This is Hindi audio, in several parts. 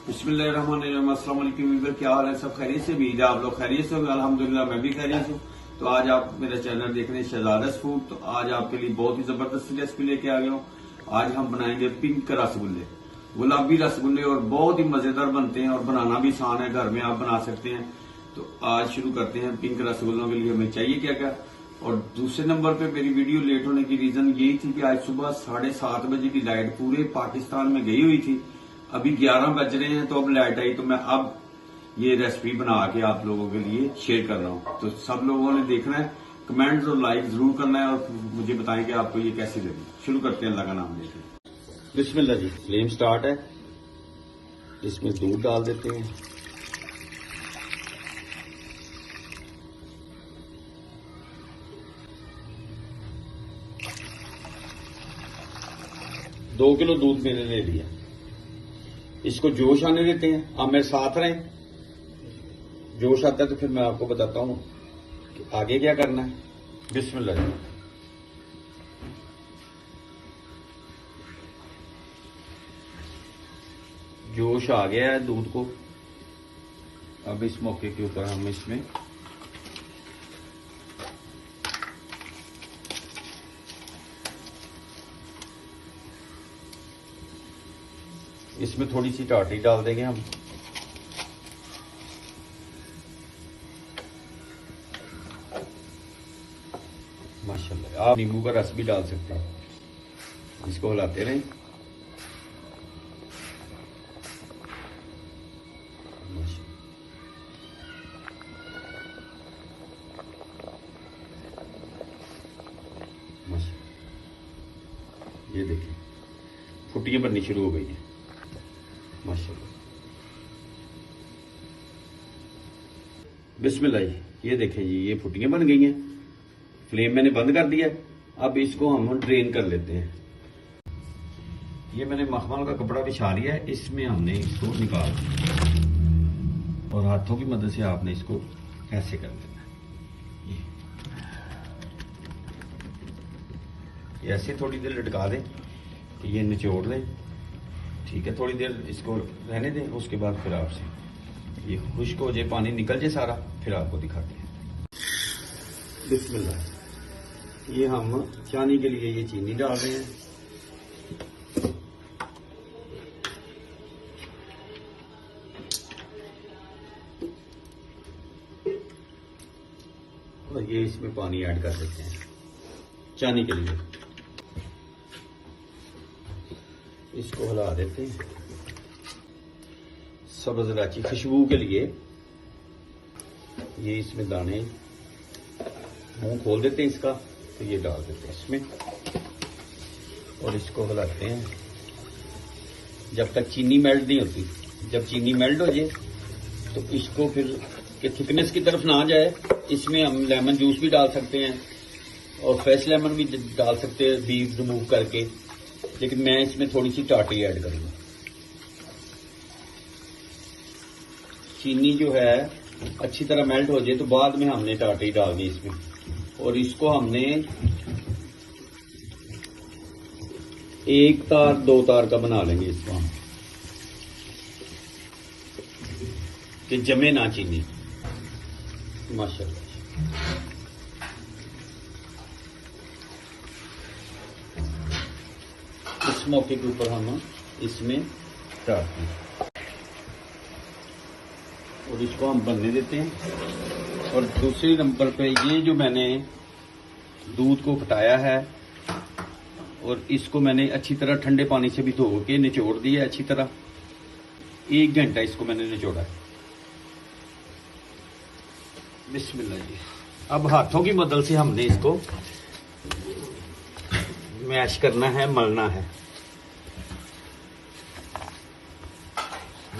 बिस्मिल्लाहिर्रहमानिर्रहीम। अस्सलाम वालेकुम व्यूअर, क्या हाल है? सब खैरियत से? उम्मीद है आप लोग खैरियत से होंगे। अल्हम्दुलिल्लाह मैं भी खैरियत हूँ। तो आज आप मेरा चैनल देख रहे हैं शहजादास फूड। तो आज आपके लिए बहुत ही जबरदस्त रेसिपी लेके आ गया हूँ। आज हम बनाएंगे पिंक रसगुल्ले, गुलाबी रसगुल्ले, और बहुत ही मजेदार बनते हैं और बनाना भी आसान है, घर में आप बना सकते हैं। तो आज शुरू करते हैं। पिंक रसगुल्लों के लिए हमें चाहिए क्या क्या। और दूसरे नंबर पे मेरी वीडियो लेट होने की रीजन यही थी कि आज सुबह 7:30 बजे की लाइट पूरे पाकिस्तान में गई हुई थी। अभी 11 बज रहे हैं तो अब लाइट आई, तो मैं अब ये रेसिपी बना के आप लोगों के लिए शेयर कर रहा हूँ। तो सब लोगों ने देखना है, कमेंट्स और लाइक जरूर करना है और मुझे बताएं कि आपको ये कैसी लगी। शुरू करते हैं, अल्लाह का नाम लेके। बिस्मिल्लाह जी। फ्लेम स्टार्ट है। इसमें दूध डाल देते हैं। दो किलो दूध मैंने ले लिया। इसको जोश आने देते हैं। आप मेरे साथ रहें। जोश आता है तो फिर मैं आपको बताता हूं कि आगे क्या करना है। बिस्मिल्लाह जी। जोश आ गया है दूध को। अब इस मौके के ऊपर हम इसमें थोड़ी सी टाटी डाल देंगे हम। माशाल्लाह, आप नींबू का रस भी डाल सकते हैं। इसको हिलाते रहें। ये देखिए फुटियां बननी शुरू हो गई है माशाल्लाह। बिस्मिल्लाह जी। ये देखें जी, ये फुटियां बन गई हैं। फ्लेम मैंने बंद कर दिया। अब इसको हम ड्रेन कर लेते हैं। ये मैंने मखमल का कपड़ा बिछा लिया है। इसमें हमने इसको निकाल दिया और हाथों की मदद से आपने इसको ऐसे कर देना है। ये ऐसे थोड़ी देर लटका दें, ये निचोड़ लें। ठीक है, थोड़ी देर इसको रहने दें। उसके बाद फिर आपसे ये खुश्क हो जाए, पानी निकल जाए सारा, फिर आपको दिखाते हैं। बिस्मिल्लाह। ये हम चानी के लिए ये चीनी डाल रहे हैं। और ये इसमें पानी ऐड कर देते हैं चानी के लिए। इसको हिला देते हैं। सब्ज इलायची खुशबू के लिए ये इसमें दाने, मुंह खोल देते हैं इसका, तो ये डाल देते हैं इसमें और इसको हिलाते हैं जब तक चीनी मेल्ट नहीं होती। जब चीनी मेल्ट हो जाए तो इसको फिर के थिकनेस की तरफ ना जाए, इसमें हम लेमन जूस भी डाल सकते हैं और फ्रेश लेमन भी डाल सकते हैं बीज रिमूव करके, लेकिन मैं इसमें थोड़ी सी टाटी ऐड करूंगा। चीनी जो है अच्छी तरह मेल्ट हो जाए तो बाद में हमने टाटी डाल दी इसमें, और इसको हमने 1 तार 2 तार का बना लेंगे इसको हम, कि जमे ना चीनी। माशाल्लाह। इस मौके के ऊपर हम इसमें डालते हैं और इसको हम बनने देते हैं। और दूसरे नंबर पे ये जो मैंने दूध को फटाया है और इसको मैंने अच्छी तरह ठंडे पानी से भी धो के निचोड़ दिया है अच्छी तरह। 1 घंटा इसको मैंने निचोड़ा है। बिस्मिल्लाह जी। अब हाथों की मदद से हमने इसको मैश करना है, मलना है।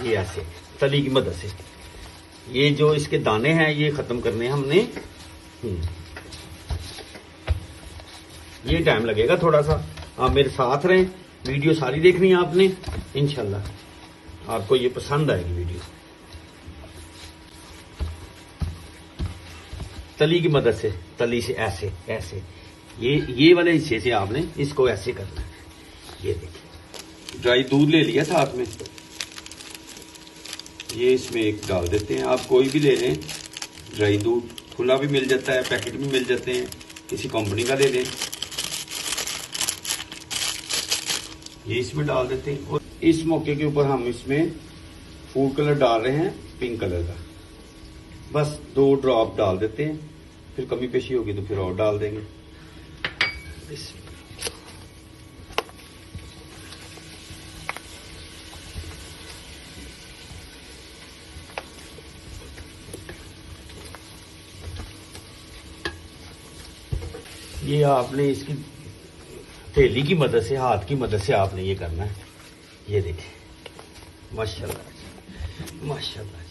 ये ऐसे तली की मदद से ये जो इसके दाने हैं ये खत्म करने हमने। ये टाइम लगेगा थोड़ा सा, आप मेरे साथ रहें। वीडियो सारी देखनी है आपने, इंशाल्लाह आपको ये पसंद आएगी वीडियो। तली की मदद से, तली से ऐसे ऐसे ये वाले हिस्से से आपने इसको ऐसे करना है। ये देखिए ड्राई दूध ले लिया साथ में, ये इसमें एक डाल देते हैं। आप कोई भी ले लें, ड्राई दूध खुला भी मिल जाता है, पैकेट भी मिल जाते हैं, किसी कंपनी का ले लें। ये इसमें डाल देते हैं और इस मौके के ऊपर हम इसमें फूड कलर डाल रहे हैं, पिंक कलर का। बस 2 ड्रॉप डाल देते हैं, फिर कमी पेशी होगी तो फिर और डाल देंगे। ये आपने इसकी थैली की मदद से, हाथ की मदद से आपने ये करना है। ये देखिए, माशाल्लाह माशाल्लाह।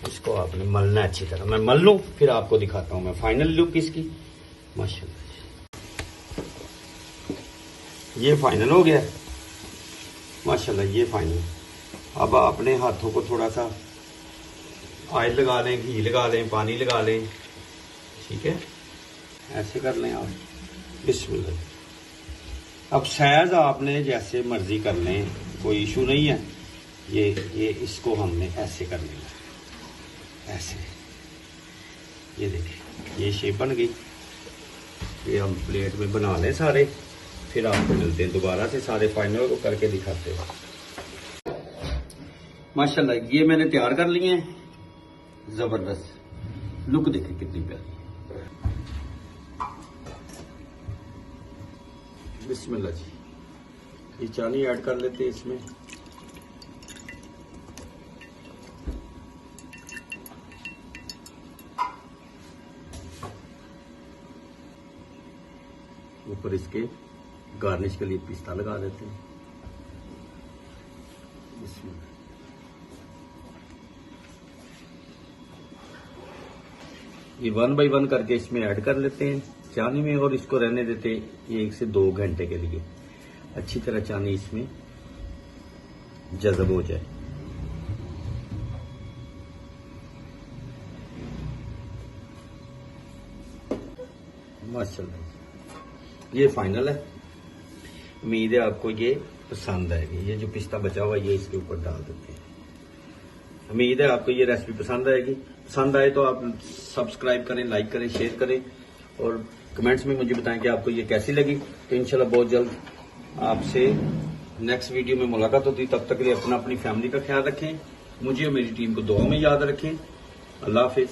इसको आपने मलना है अच्छी तरह। मैं मल लूं फिर आपको दिखाता हूं मैं फाइनल लुक इसकी। माशाल्लाह, ये फाइनल हो गया माशाल्लाह, ये फाइनल। अब आपने हाथों को थोड़ा सा ऑयल लगा लें, घी लगा लें, पानी लगा लें, ठीक है, ऐसे कर लें आप। बिस्मिल्लाह। अब साइज आपने जैसे मर्जी कर लें, कोई इशू नहीं है। ये इसको हमने ऐसे कर लेना, ऐसे। ये देखिए, ये शेप बन गई। ये हम प्लेट में बना लें सारे, फिर आपको मिलते हैं दोबारा से, सारे फाइनल को करके दिखाते हैं। माशाल्लाह, ये मैंने तैयार कर लिए हैं। जबरदस्त लुक देखिए कितनी प्यारी। बिस्मिल्लाह जी, ये चानी ऐड कर लेते हैं इसमें। ऊपर इसके गार्निश के लिए पिस्ता लगा देते हैं। बिस्मिल्लाह। ये 1 बाय 1 करके इसमें ऐड कर लेते हैं चानी में, और इसको रहने देते ये 1 से 2 घंटे के लिए। अच्छी तरह चानी इसमें जज़ब हो जाए। माशाल्लाह, ये फाइनल है। उम्मीद है आपको ये पसंद आएगी। ये जो पिस्ता बचा हुआ ये इसके ऊपर डाल देते हैं। उम्मीद है आपको ये रेसिपी पसंद आएगी। पसंद आए तो आप सब्सक्राइब करें, लाइक करें, शेयर करें और कमेंट्स में मुझे बताएं कि आपको ये कैसी लगी। तो इंशाल्लाह बहुत जल्द आपसे नेक्स्ट वीडियो में मुलाकात होती। तब तक के लिए अपनी फैमिली का ख्याल रखें, मुझे और मेरी टीम को दुआ में याद रखें। अल्लाह हाफिज।